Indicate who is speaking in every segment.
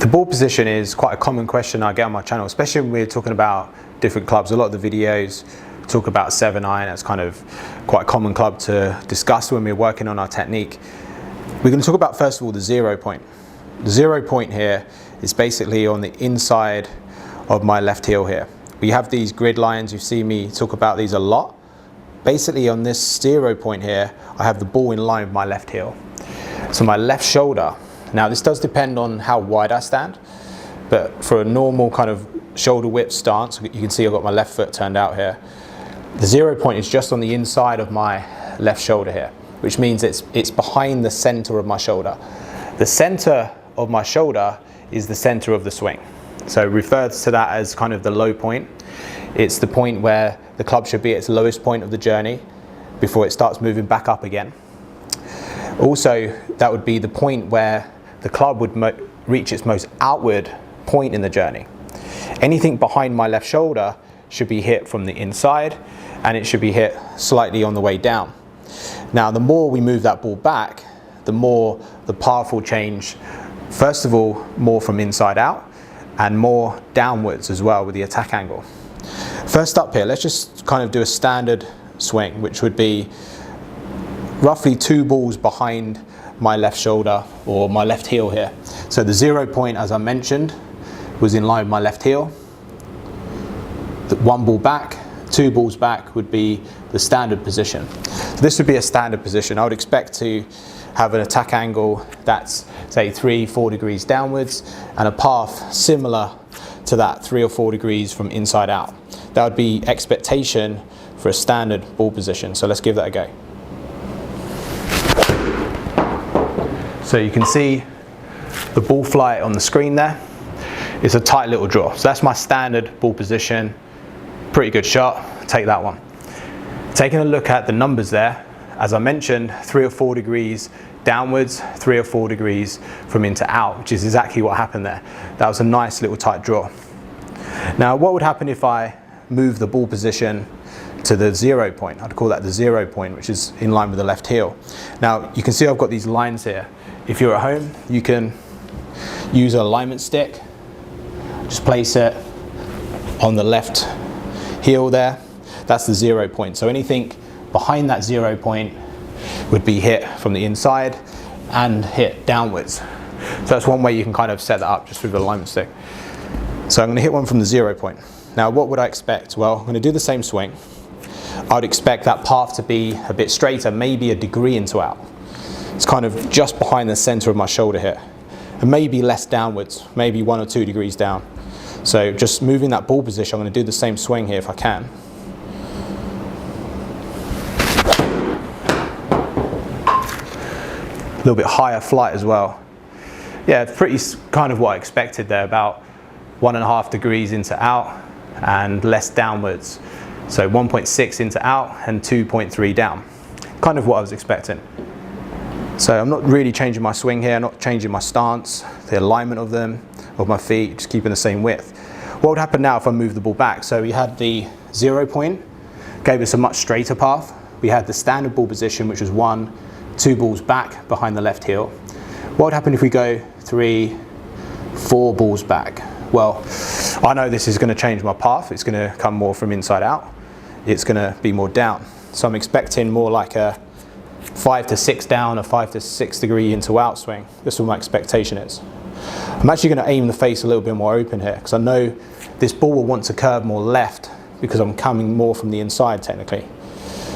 Speaker 1: The ball position is quite a common question I get on my channel, especially when we're talking about different clubs. A lot of the videos talk about 7-iron. That's kind of quite a common club to discuss when we're working on our technique. We're going to talk about, first of all, the 0 point. The 0 point here is basically on the inside of my left heel here. We have these grid lines. You see me talk about these a lot. Basically on this 0 point here, I have the ball in line with my left heel. So my left shoulder, now this does depend on how wide I stand, but for a normal kind of shoulder width stance, you can see I've got my left foot turned out here. The 0 point is just on the inside of my left shoulder here, which means it's behind the center of my shoulder. The center of my shoulder is the center of the swing. So refers to that as kind of the low point. It's the point where the club should be at its lowest point of the journey before it starts moving back up again. Also, that would be the point where the club would reach its most outward point in the journey. Anything behind my left shoulder should be hit from the inside, and it should be hit slightly on the way down. Now, the more we move that ball back, the more the path will change. First of all, more from inside out, and more downwards as well with the attack angle. First up here, let's just kind of do a standard swing, which would be roughly 2 balls behind my left shoulder or my left heel here. So the 0 point, as I mentioned, was in line with my left heel. The 1 ball back, 2 balls back would be the standard position. So this would be a standard position. I would expect to have an attack angle that's, say, 3-4 degrees downwards, and a path similar to that, 3 or 4 degrees from inside out. That would be expectation for a standard ball position. So let's give that a go. So you can see the ball flight on the screen there. It's a tight little draw. So that's my standard ball position. Pretty good shot, take that one. Taking a look at the numbers there, as I mentioned, 3 or 4 degrees downwards, 3 or 4 degrees from in to out, which is exactly what happened there. That was a nice little tight draw. Now, what would happen if I move the ball position to the 0 point? I'd call that the 0 point, which is in line with the left heel. Now, you can see I've got these lines here. If you're at home, you can use an alignment stick. Just place it on the left heel there. That's the 0 point. So anything behind that 0 point would be hit from the inside and hit downwards. So that's one way you can kind of set that up, just with an alignment stick. So I'm going to hit one from the 0 point. Now, what would I expect? Well, I'm going to do the same swing. I would expect that path to be a bit straighter, maybe a degree into out. It's kind of just behind the center of my shoulder here, and maybe less downwards, maybe 1 or 2 degrees down. So just moving that ball position, I'm going to do the same swing here if I can. A little bit higher flight as well. Yeah, it's pretty kind of what I expected there, about 1.5 degrees into out and less downwards. So 1.6 into out and 2.3 down. Kind of what I was expecting. So I'm not really changing my swing here, not changing my stance, the alignment of them, of my feet, just keeping the same width. What would happen now if I move the ball back? So we had the 0 point, gave us a much straighter path. We had the standard ball position, which was 1, 2 balls back behind the left heel. What would happen if we go 3, 4 balls back? Well, I know this is going to change my path. It's going to come more from inside out. It's going to be more down. So I'm expecting more like a 5 to 6 down, a 5 to 6 degree into out swing. This is what my expectation is. I'm actually going to aim the face a little bit more open here, because I know this ball will want to curve more left because I'm coming more from the inside technically.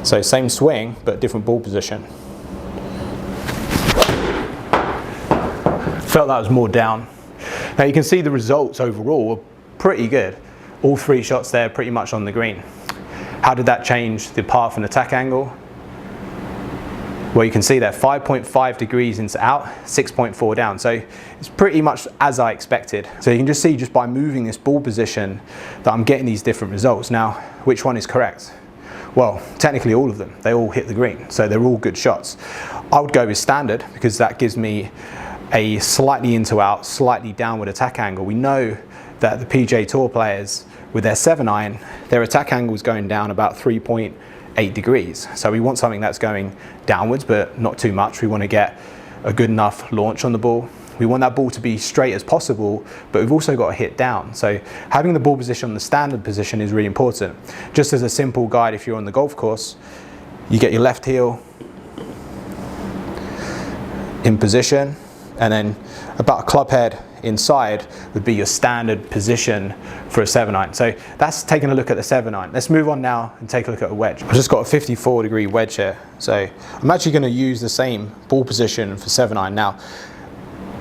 Speaker 1: So same swing, but different ball position. Felt that was more down. Now you can see the results overall were pretty good. All 3 shots there pretty much on the green. How did that change the path and attack angle? Well, you can see there 5.5 degrees into out, 6.4 down. So it's pretty much as I expected. So you can just see, just by moving this ball position, that I'm getting these different results. Now, which one is correct? Well, technically all of them. They all hit the green, so they're all good shots. I would go with standard, because that gives me a slightly into out, slightly downward attack angle. We know that the PGA Tour players, with their 7-iron, their attack angle is going down about 3.8 degrees. So we want something that's going downwards, but not too much. We want to get a good enough launch on the ball. we want that ball to be straight as possible, but we've also got to hit down. So having the ball position on the standard position is really important. Just as a simple guide, if you're on the golf course, you get your left heel in position, and then about a club head inside would be your standard position for a 7-iron. So that's taking a look at the 7-iron. Let's move on now and take a look at a wedge. I've just got a 54-degree wedge here. So I'm actually going to use the same ball position for 7-iron. Now,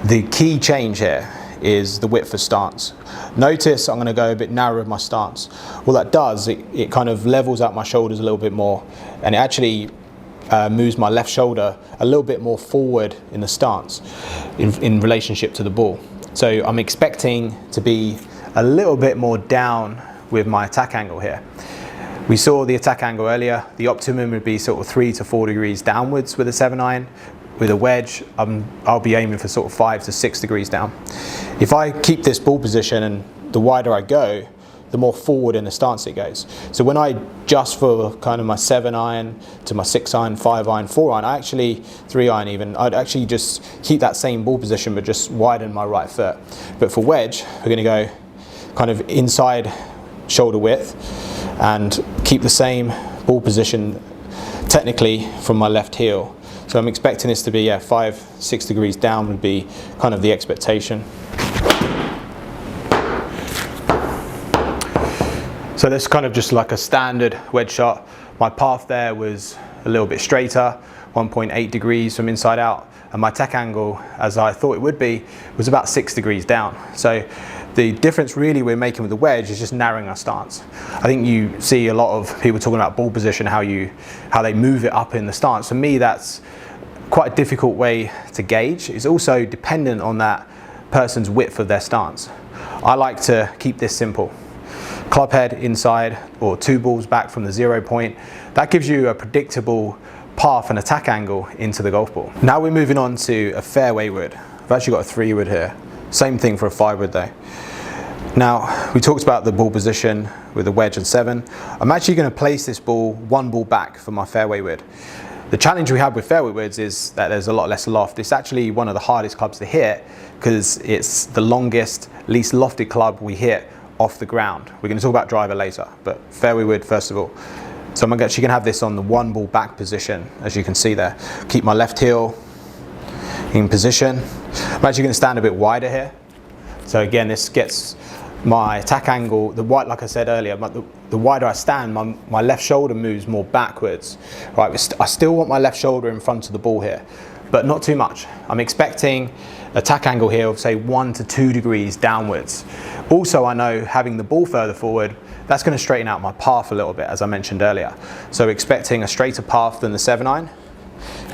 Speaker 1: the key change here is the width of stance. Notice I'm going to go a bit narrower with my stance. What that does, it kind of levels out my shoulders a little bit more, and it actually moves my left shoulder a little bit more forward in the stance in relationship to the ball. So I'm expecting to be a little bit more down with my attack angle here. We saw the attack angle earlier. The optimum would be sort of 3 to 4 degrees downwards with a 7-iron. With a wedge, I'll be aiming for sort of 5 to 6 degrees down. If I keep this ball position, and the wider I go, the more forward in the stance it goes. So when I adjust for kind of my 7-iron to my 6-iron, 5-iron, 4-iron, I actually 3-iron even, I'd actually just keep that same ball position but just widen my right foot. But for wedge, we're going to go kind of inside shoulder width and keep the same ball position technically from my left heel. So I'm expecting this to be 5-6 degrees down would be kind of the expectation. So this is kind of just like a standard wedge shot. My path there was a little bit straighter, 1.8 degrees from inside out, and my attack angle, as I thought it would be, was about 6 degrees down. So the difference really we're making with the wedge is just narrowing our stance. I think you see a lot of people talking about ball position, how they move it up in the stance. For me, that's quite a difficult way to gauge. It's also dependent on that person's width of their stance. I like to keep this simple. Club head inside or 2 balls back from the 0 point. That gives you a predictable path and attack angle into the golf ball. Now we're moving on to a fairway wood. I've actually got a 3 wood here. Same thing for a 5 wood though. Now, we talked about the ball position with a wedge and 7. I'm actually going to place this ball 1 ball back for my fairway wood. The challenge we have with fairway woods is that there's a lot less loft. It's actually one of the hardest clubs to hit because it's the longest, least lofted club we hit off the ground. We're going to talk about driver later, but fairway wood first of all. So I'm actually going to have this on the 1 ball back position, as you can see there. Keep my left heel in position. I'm actually going to stand a bit wider here. So again, this gets my attack angle, like I said earlier, the wider I stand, my left shoulder moves more backwards. Right, I still want my left shoulder in front of the ball here, but not too much. I'm expecting attack angle here of say 1 to 2 degrees downwards. Also, I know having the ball further forward, that's going to straighten out my path a little bit, as I mentioned earlier. So expecting a straighter path than the 7-iron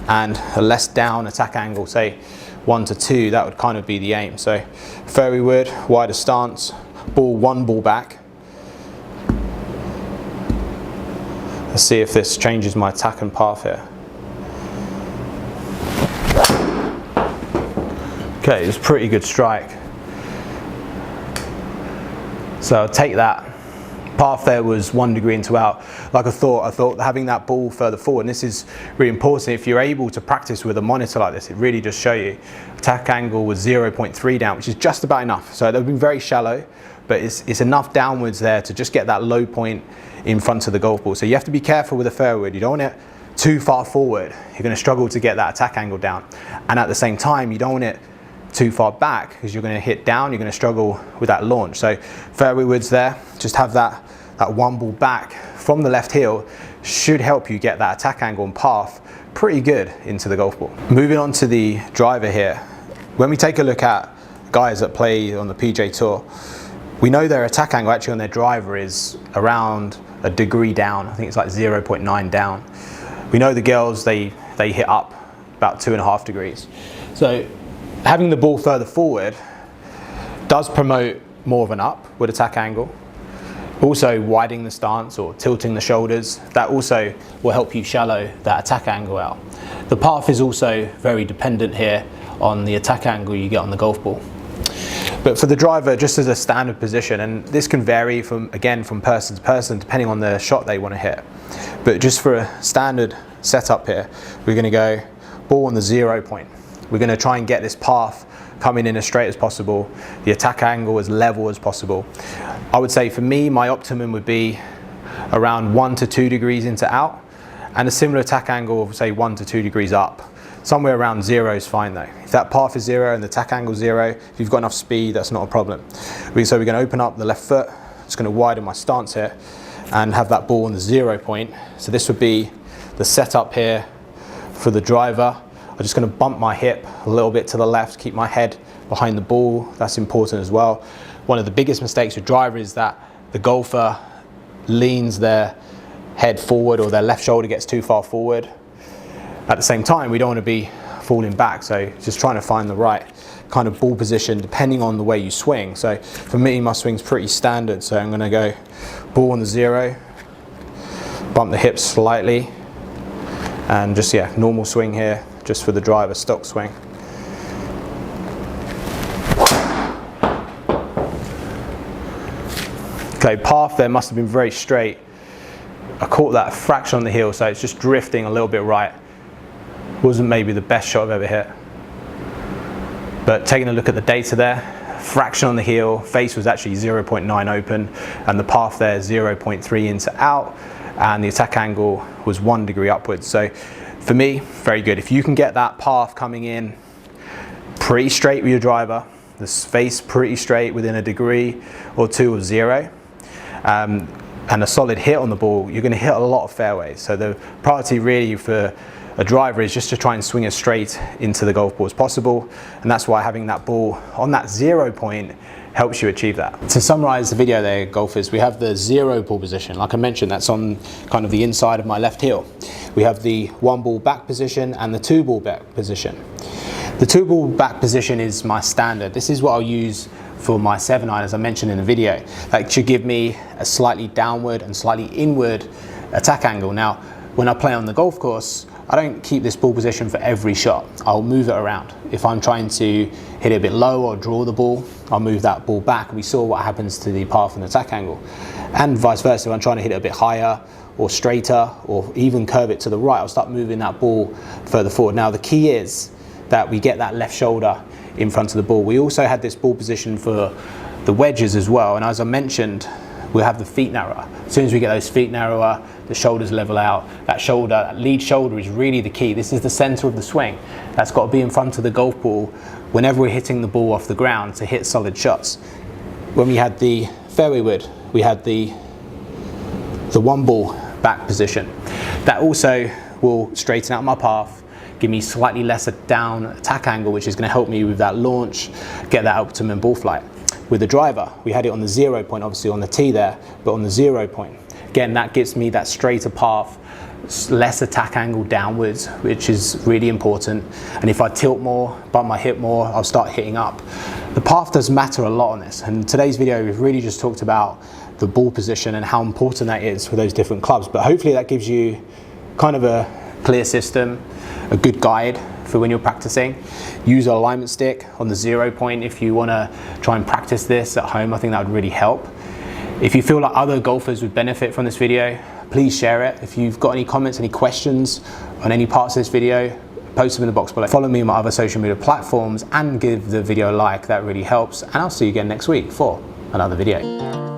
Speaker 1: and a less down attack angle, say 1 to 2, that would kind of be the aim. So fairway wood, wider stance, ball 1 ball back. Let's see if this changes my attack and path here. Okay, it's a pretty good strike. So I'll take that. Path there was 1 degree into out. Like I thought having that ball further forward, and this is really important. If you're able to practice with a monitor like this, it really does show you. Attack angle was 0.3 down, which is just about enough. So they've been very shallow, but it's enough downwards there to just get that low point in front of the golf ball. So you have to be careful with the fairway. You don't want it too far forward. You're going to struggle to get that attack angle down. And at the same time, you don't want it too far back because you're going to hit down, you're going to struggle with that launch. So fairway woods there, just have that 1 ball back from the left heel should help you get that attack angle and path pretty good into the golf ball. Moving on to the driver here. When we take a look at guys that play on the PGA Tour, we know their attack angle actually on their driver is around a degree down. I think it's like 0.9 down. We know the girls, they hit up about 2.5 degrees. So having the ball further forward does promote more of an upward attack angle. Also widening the stance or tilting the shoulders, that also will help you shallow that attack angle out. The path is also very dependent here on the attack angle you get on the golf ball. But for the driver, just as a standard position, and this can vary from person to person depending on the shot they want to hit. But just for a standard setup here, we're going to go ball on the 0 point. We're going to try and get this path coming in as straight as possible, the attack angle as level as possible. I would say for me, my optimum would be around 1 to 2 degrees into out, and a similar attack angle of say 1 to 2 degrees up. Somewhere around 0 is fine though. If that path is 0 and the attack angle is 0, if you've got enough speed, that's not a problem. So we're going to open up the left foot, just going to widen my stance here and have that ball on the 0 point. So this would be the setup here for the driver. I'm just going to bump my hip a little bit to the left, keep my head behind the ball. That's important as well. One of the biggest mistakes with driver is that the golfer leans their head forward or their left shoulder gets too far forward. At the same time, we don't want to be falling back, so just trying to find the right kind of ball position depending on the way you swing. So for me, my swing's pretty standard, so I'm going to go ball on the 0, bump the hips slightly, and just normal swing here, just for the driver, stock swing. Okay, path there must have been very straight. I caught that fraction on the heel, so it's just drifting a little bit right. Wasn't maybe the best shot I've ever hit. But taking a look at the data there, fraction on the heel, face was actually 0.9 open, and the path there 0.3 into out, and the attack angle was 1 degree upwards. So for me, very good. If you can get that path coming in pretty straight with your driver, the face pretty straight within a degree or 2 of 0, and a solid hit on the ball, you're going to hit a lot of fairways. So the priority really for a driver is just to try and swing as straight into the golf ball as possible, and that's why having that ball on that 0 point helps you achieve that. To summarize the video there, golfers, we have the 0 ball position. Like I mentioned, that's on kind of the inside of my left heel. We have the 1 ball back position and the 2 ball back position. The 2 ball back position is my standard. This is what I'll use for my 7-iron, as I mentioned in the video. That should give me a slightly downward and slightly inward attack angle. Now, when I play on the golf course, I don't keep this ball position for every shot. I'll move it around. If I'm trying to hit it a bit low or draw the ball, I'll move that ball back. We saw what happens to the path and attack angle. And vice versa, if I'm trying to hit it a bit higher or straighter or even curve it to the right, I'll start moving that ball further forward. Now the key is that we get that left shoulder in front of the ball. We also had this ball position for the wedges as well, and as I mentioned, we'll have the feet narrower. As soon as we get those feet narrower, the shoulders level out. That shoulder, that lead shoulder is really the key. This is the center of the swing. That's got to be in front of the golf ball whenever we're hitting the ball off the ground to hit solid shots. When we had the fairway wood, we had the 1 ball back position. That also will straighten out my path, give me slightly lesser down attack angle, which is going to help me with that launch, get that optimum ball flight. With the driver, we had it on the 0 point, obviously on the tee there, but on the 0 point. Again, that gives me that straighter path, less attack angle downwards, which is really important. And if I tilt more, bump my hip more, I'll start hitting up. The path does matter a lot on this. And in today's video, we've really just talked about the ball position and how important that is for those different clubs. But hopefully that gives you kind of a clear system, a good guide for when you're practicing. Use an alignment stick on the 0 point if you want to try and practice this at home. I think that would really help. If you feel like other golfers would benefit from this video, please share it. If you've got any comments, any questions on any parts of this video, post them in the box below. Follow me on my other social media platforms and give the video a like. That really helps. And I'll see you again next week for another video.